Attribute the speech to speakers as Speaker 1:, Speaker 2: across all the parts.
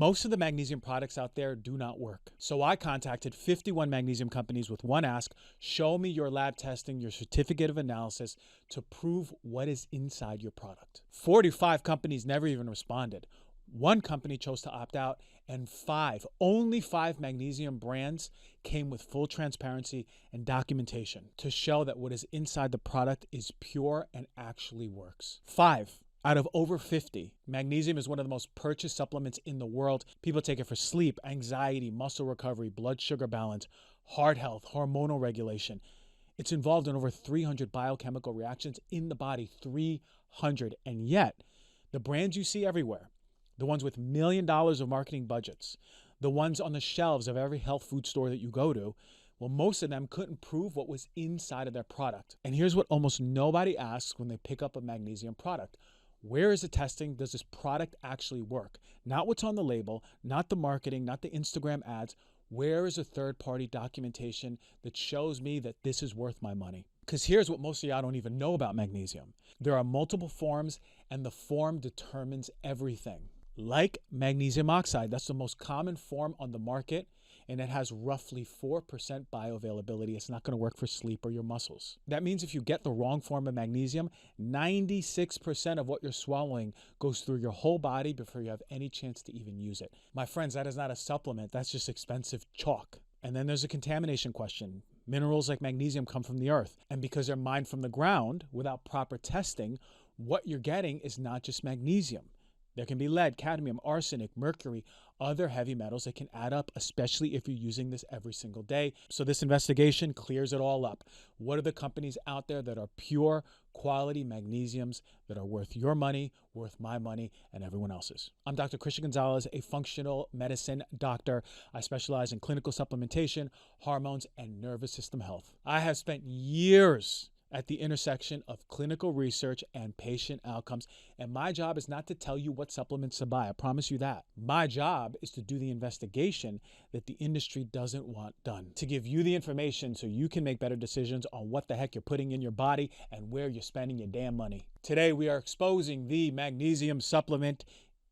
Speaker 1: Most of the magnesium products out there do not work. So I contacted 51 magnesium companies with one ask: show me your lab testing, your certificate of analysis to prove what is inside your product. 45 companies never even responded. One company chose to opt out, and only five magnesium brands came with full transparency and documentation to show that what is inside the product is pure and actually works. 5 out of over 50. Magnesium is one of the most purchased supplements in the world. People take it for sleep, anxiety, muscle recovery, blood sugar balance, heart health, hormonal regulation. It's involved in over 300 biochemical reactions in the body, 300. And yet, the brands you see everywhere, the ones with $1 million of marketing budgets, the ones on the shelves of every health food store that you go to, well, most of them couldn't prove what was inside of their product. And here's what almost nobody asks when they pick up a magnesium product. Where is the testing? Does this product actually work? Not what's on the label, not the marketing, not the Instagram ads. Where is the third-party documentation that shows me that this is worth my money? Because here's what most of y'all don't even know about magnesium. There are multiple forms, and the form determines everything. Like magnesium oxide, that's the most common form on the market, and it has roughly 4% bioavailability. It's not going to work for sleep or your muscles. That means if you get the wrong form of magnesium, 96% of what you're swallowing goes through your whole body before you have any chance to even use it. My friends, that is not a supplement. That's just expensive chalk. And then there's a contamination question. Minerals like magnesium come from the earth, and because they're mined from the ground without proper testing, what you're getting is not just magnesium. There can be lead, cadmium, arsenic, mercury, other heavy metals that can add up, especially if you're using this every single day. So this investigation clears it all up. What are the companies out there that are pure quality magnesiums that are worth your money, worth my money, and everyone else's? I'm Dr. Christian Gonzalez, a functional medicine doctor. I specialize in clinical supplementation, hormones, and nervous system health. I have spent years at the intersection of clinical research and patient outcomes. And my job is not to tell you what supplements to buy. I promise you that. My job is to do the investigation that the industry doesn't want done, to give you the information so you can make better decisions on what the heck you're putting in your body and where you're spending your damn money. Today, we are exposing the magnesium supplement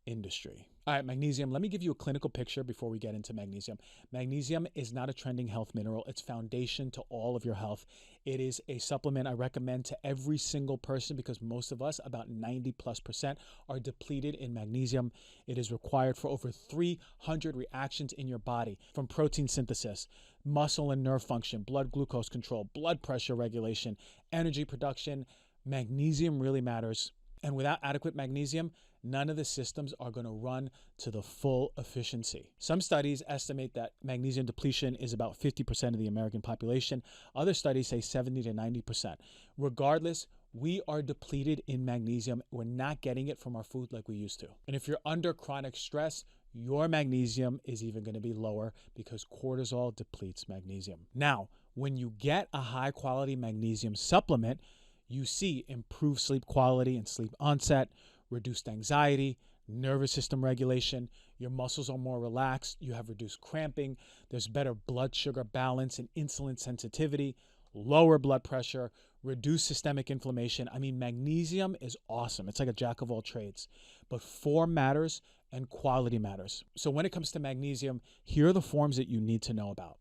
Speaker 1: industry. All right, magnesium, let me give you a clinical picture before we get into magnesium. Magnesium is not a trending health mineral. It's foundation to all of your health. It is a supplement I recommend to every single person because most of us, about 90+%, are depleted in magnesium. It is required for over 300 reactions in your body, from protein synthesis, muscle and nerve function, blood glucose control, blood pressure regulation, energy production. Magnesium really matters. And without adequate magnesium, none of the systems are going to run to the full efficiency. Some studies estimate that magnesium depletion is about 50% of the American population. Other studies say 70 to 90%. Regardless, we are depleted in magnesium. We're not getting it from our food like we used to. And if you're under chronic stress, your magnesium is even going to be lower because cortisol depletes magnesium. Now, when you get a high quality magnesium supplement, you see improved sleep quality and sleep onset, reduced anxiety, nervous system regulation, your muscles are more relaxed, you have reduced cramping, there's better blood sugar balance and insulin sensitivity, lower blood pressure, reduced systemic inflammation. I mean, magnesium is awesome. It's like a jack of all trades, but form matters and quality matters. So when it comes to magnesium, here are the forms that you need to know about.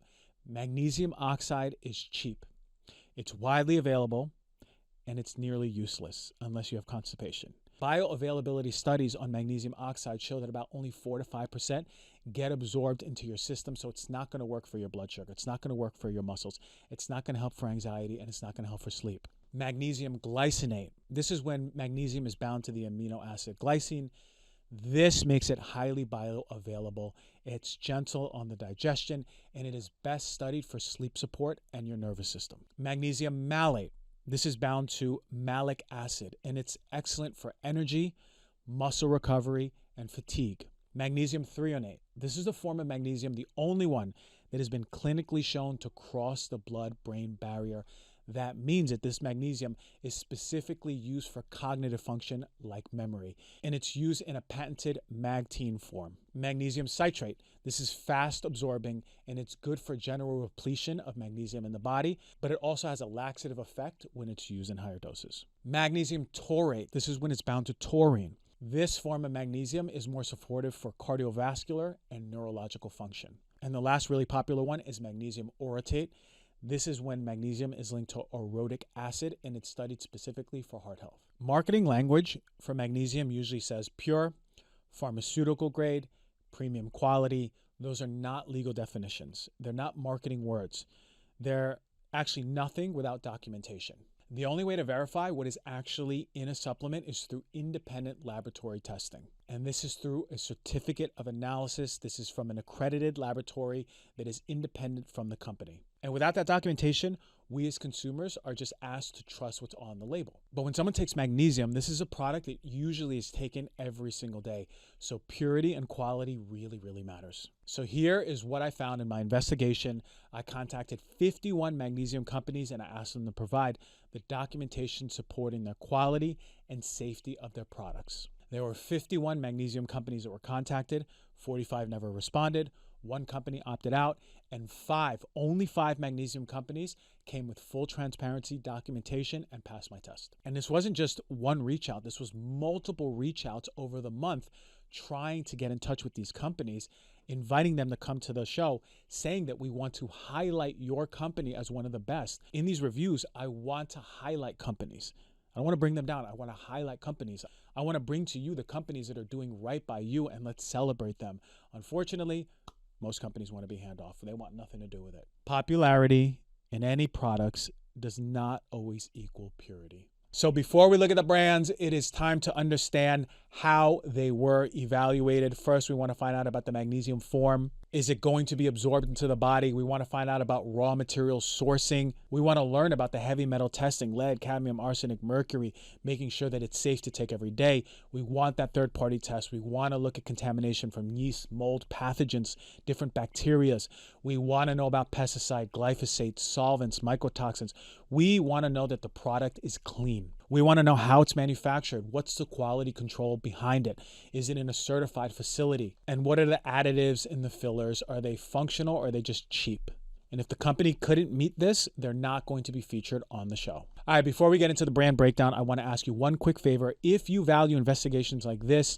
Speaker 1: Magnesium oxide is cheap. It's widely available, and it's nearly useless unless you have constipation. Bioavailability studies on magnesium oxide show that about only 4 to 5% get absorbed into your system, so it's not going to work for your blood sugar. It's not going to work for your muscles. It's not going to help for anxiety, and it's not going to help for sleep. Magnesium glycinate. This is when magnesium is bound to the amino acid glycine. This makes it highly bioavailable. It's gentle on the digestion, and it is best studied for sleep support and your nervous system. Magnesium malate. This is bound to malic acid, and it's excellent for energy, muscle recovery, and fatigue. Magnesium threonate. This is the form of magnesium, the only one that has been clinically shown to cross the blood-brain barrier. That means that this magnesium is specifically used for cognitive function like memory, and it's used in a patented Magtine form. Magnesium citrate. This is fast absorbing, and it's good for general repletion of magnesium in the body, but it also has a laxative effect when it's used in higher doses. Magnesium taurate. This is when it's bound to taurine. This form of magnesium is more supportive for cardiovascular and neurological function. And the last really popular one is magnesium orotate. This is when magnesium is linked to orotic acid, and it's studied specifically for heart health. Marketing language for magnesium usually says pure, pharmaceutical grade, premium quality. Those are not legal definitions. They're not marketing words. They're actually nothing without documentation. The only way to verify what is actually in a supplement is through independent laboratory testing. And this is through a certificate of analysis. This is from an accredited laboratory that is independent from the company. And without that documentation, we as consumers are just asked to trust what's on the label. But when someone takes magnesium, this is a product that usually is taken every single day. So purity and quality really, really matters. So here is what I found in my investigation. I contacted 51 magnesium companies and I asked them to provide the documentation supporting their quality and safety of their products. There were 51 magnesium companies that were contacted, 45 never responded, one company opted out, and only five magnesium companies came with full transparency documentation and passed my test. And this wasn't just one reach out, this was multiple reach outs over the month trying to get in touch with these companies, inviting them to come to the show, saying that we want to highlight your company as one of the best. In these reviews, I want to highlight companies. I don't want to bring them down. I want to highlight companies. I want to bring to you the companies that are doing right by you, and let's celebrate them. Unfortunately, most companies want to be handoff. They want nothing to do with it. Popularity in any products does not always equal purity. So before we look at the brands, it is time to understand how they were evaluated. First, we want to find out about the magnesium form. Is it going to be absorbed into the body? We want to find out about raw material sourcing. We want to learn about the heavy metal testing, lead, cadmium, arsenic, mercury, making sure that it's safe to take every day. We want that third-party test. We want to look at contamination from yeast, mold, pathogens, different bacteria. We want to know about pesticide, glyphosate, solvents, mycotoxins. We want to know that the product is clean. We want to know how it's manufactured. What's the quality control behind it? Is it in a certified facility? And what are the additives in the fillers? Are they functional or are they just cheap? And if the company couldn't meet this, they're not going to be featured on the show. All right, before we get into the brand breakdown, I want to ask you one quick favor. If you value investigations like this,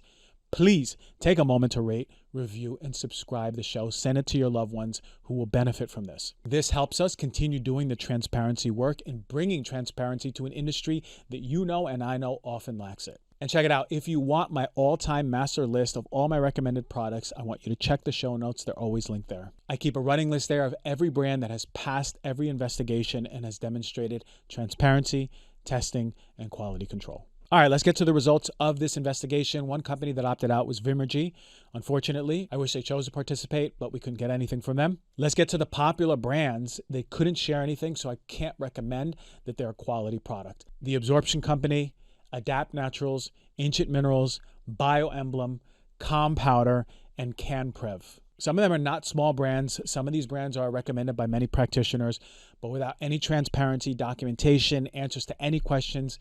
Speaker 1: please take a moment to rate, review, and subscribe the show. Send it to your loved ones who will benefit from this. This helps us continue doing the transparency work and bringing transparency to an industry that you know and I know often lacks it. And check it out. If you want my all-time master list of all my recommended products, I want you to check the show notes. They're always linked there. I keep a running list there of every brand that has passed every investigation and has demonstrated transparency, testing, and quality control. All right, let's get to the results of this investigation. One company that opted out was Vimergy. Unfortunately, I wish they chose to participate, but we couldn't get anything from them. Let's get to the popular brands. They couldn't share anything, so I can't recommend that they're a quality product. The Absorption Company, Adapt Naturals, Ancient Minerals, BioEmblem, Calm Powder, and CanPrev. Some of them are not small brands. Some of these brands are recommended by many practitioners, but without any transparency, documentation, answers to any questions,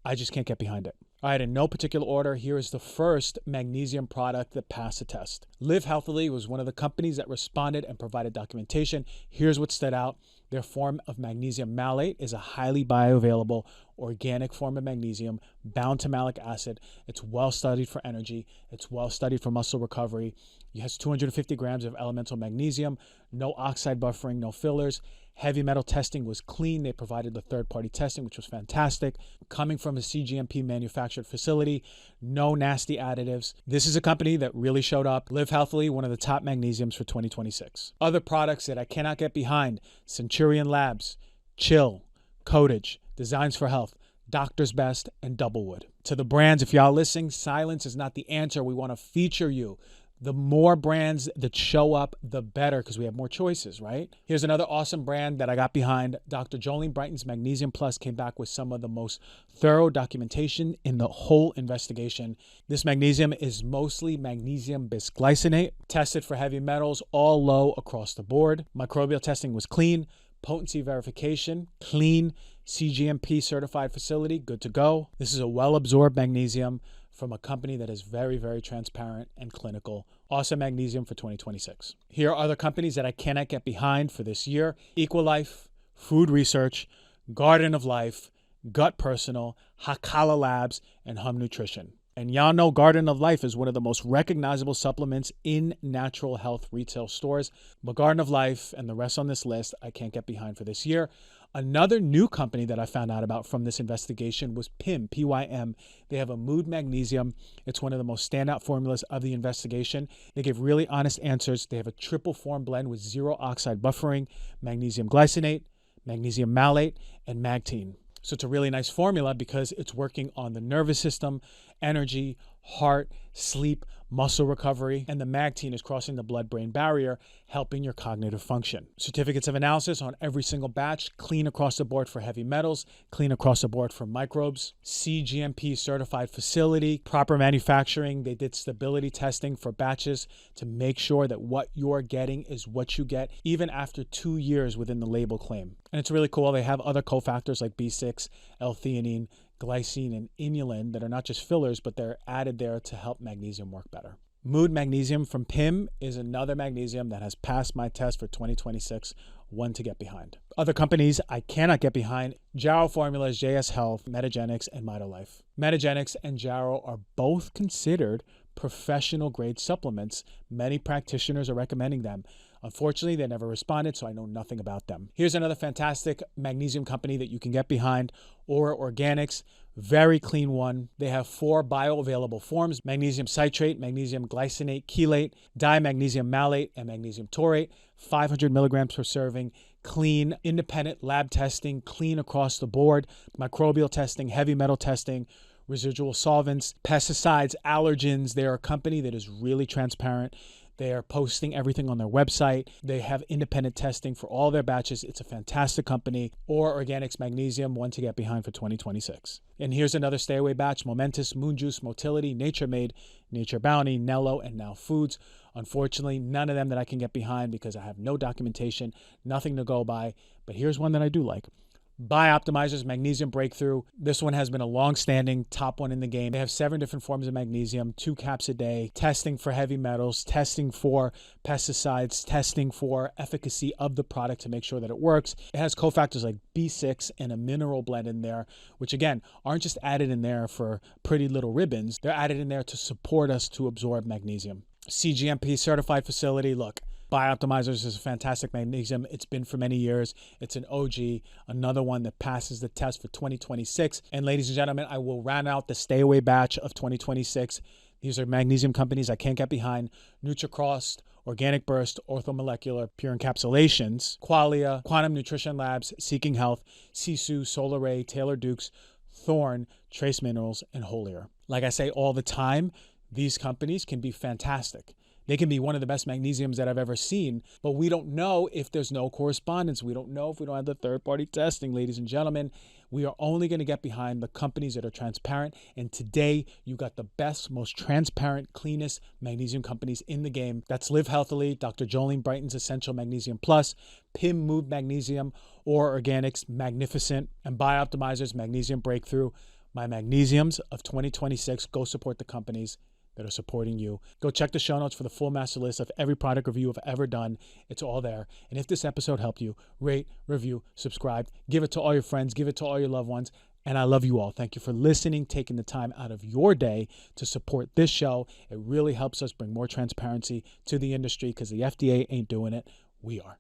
Speaker 1: I just can't get behind it. All right, in no particular order, here is the first magnesium product that passed the test. Live Healthily was one of the companies that responded and provided documentation. Here's what stood out. Their form of magnesium malate is a highly bioavailable organic form of magnesium bound to malic acid. It's well studied for energy. It's well studied for muscle recovery. It has 250 grams of elemental magnesium, no oxide buffering, no fillers. Heavy metal testing was clean. They provided the third-party testing, which was fantastic. Coming from a CGMP manufactured facility, no nasty additives. This is a company that really showed up. Live Healthily, one of the top magnesiums for 2026. Other products that I cannot get behind: Centurion Labs, Chill, Cotage, Designs for Health, Doctor's Best, and Doublewood. To the brands, if y'all listening, silence is not the answer. We want to feature you. The more brands that show up, the better, because we have more choices, right? Here's another awesome brand that I got behind. Dr. Jolene Brighton's Magnesium Plus came back with some of the most thorough documentation in the whole investigation. This magnesium is mostly magnesium bisglycinate, tested for heavy metals, all low across the board. Microbial testing was clean. Potency verification, clean. CGMP certified facility, good to go. This is a well-absorbed magnesium from a company that is very, very transparent and clinical. Awesome magnesium for 2026. Here are other companies that I cannot get behind for this year: Equalife, Food Research, Garden of Life, Gut Personal, Hakala Labs, and Hum Nutrition. And y'all know Garden of Life is one of the most recognizable supplements in natural health retail stores. But Garden of Life and the rest on this list, I can't get behind for this year. Another new company that I found out about from this investigation was PYM, P-Y-M. They have a mood magnesium. It's one of the most standout formulas of the investigation. They give really honest answers. They have a triple form blend with zero oxide buffering, magnesium glycinate, magnesium malate, and magtine. So it's a really nice formula because it's working on the nervous system, energy, heart, sleep, muscle recovery, and the magtine is crossing the blood-brain barrier, helping your cognitive function. Certificates of analysis on every single batch, clean across the board for heavy metals, clean across the board for microbes, CGMP certified facility, proper manufacturing. They did stability testing for batches to make sure that what you're getting is what you get, even after 2 years within the label claim. And it's really cool. They have other cofactors like B6, L-theanine, glycine, and inulin that are not just fillers, but they're added there to help magnesium work better. Mood Magnesium from PYM is another magnesium that has passed my test for 2026, one to get behind. Other companies I cannot get behind: Jarrow Formulas, JS Health, Metagenics, and MitoLife. Metagenics and Jarrow are both considered professional grade supplements. Many practitioners are recommending them. Unfortunately, they never responded, so I know nothing about them. Here's another fantastic magnesium company that you can get behind, Aura Organics. Very clean one. They have 4 bioavailable forms: magnesium citrate, magnesium glycinate, chelate, dimagnesium malate, and magnesium taurate. 500 milligrams per serving. Clean, independent lab testing, clean across the board. Microbial testing, heavy metal testing, residual solvents, pesticides, allergens. They're a company that is really transparent. They are posting everything on their website. They have independent testing for all their batches. It's a fantastic company. Or Organics Magnesium, one to get behind for 2026. And here's another stay away batch: Momentous, Moon Juice, Motility, Nature Made, Nature Bounty, Nello, and Now Foods. Unfortunately, none of them that I can get behind because I have no documentation, nothing to go by. But here's one that I do like: Bioptimizers Magnesium Breakthrough. This one has been a long-standing top one in the game. They have 7 different forms of magnesium, 2 caps a day, testing for heavy metals, testing for pesticides, testing for efficacy of the product to make sure that it works. It has cofactors like B6 and a mineral blend in there, which again, aren't just added in there for pretty little ribbons. They're added in there to support us to absorb magnesium. CGMP certified facility. Look, Bioptimizers is a fantastic magnesium. It's been for many years. It's an OG, another one that passes the test for 2026. And ladies and gentlemen, I will round out the stay away batch of 2026. These are magnesium companies I can't get behind: NutriCross, Organic Burst, Orthomolecular, Pure Encapsulations, Qualia, Quantum Nutrition Labs, Seeking Health, Sisu, Solar Ray, Taylor Dukes, Thorn, Trace Minerals, and Holier. Like I say all the time, these companies can be fantastic. They can be one of the best magnesiums that I've ever seen, but we don't know if there's no correspondence. We don't know if we don't have the third-party testing, ladies and gentlemen. We are only going to get behind the companies that are transparent, and today you got the best, most transparent, cleanest magnesium companies in the game. That's Live Healthily, Dr. Jolene Brighton's Essential Magnesium Plus, PYM Mood Magnesium, or Organics Magnificent, and Bioptimizers Magnesium Breakthrough. My magnesiums of 2026. Go support the companies that are supporting you. Go check the show notes for the full master list of every product review I've ever done. It's all there. And if this episode helped you, rate, review, subscribe, give it to all your friends, give it to all your loved ones. And I love you all. Thank you for listening, taking the time out of your day to support this show. It really helps us bring more transparency to the industry because the FDA ain't doing it. We are.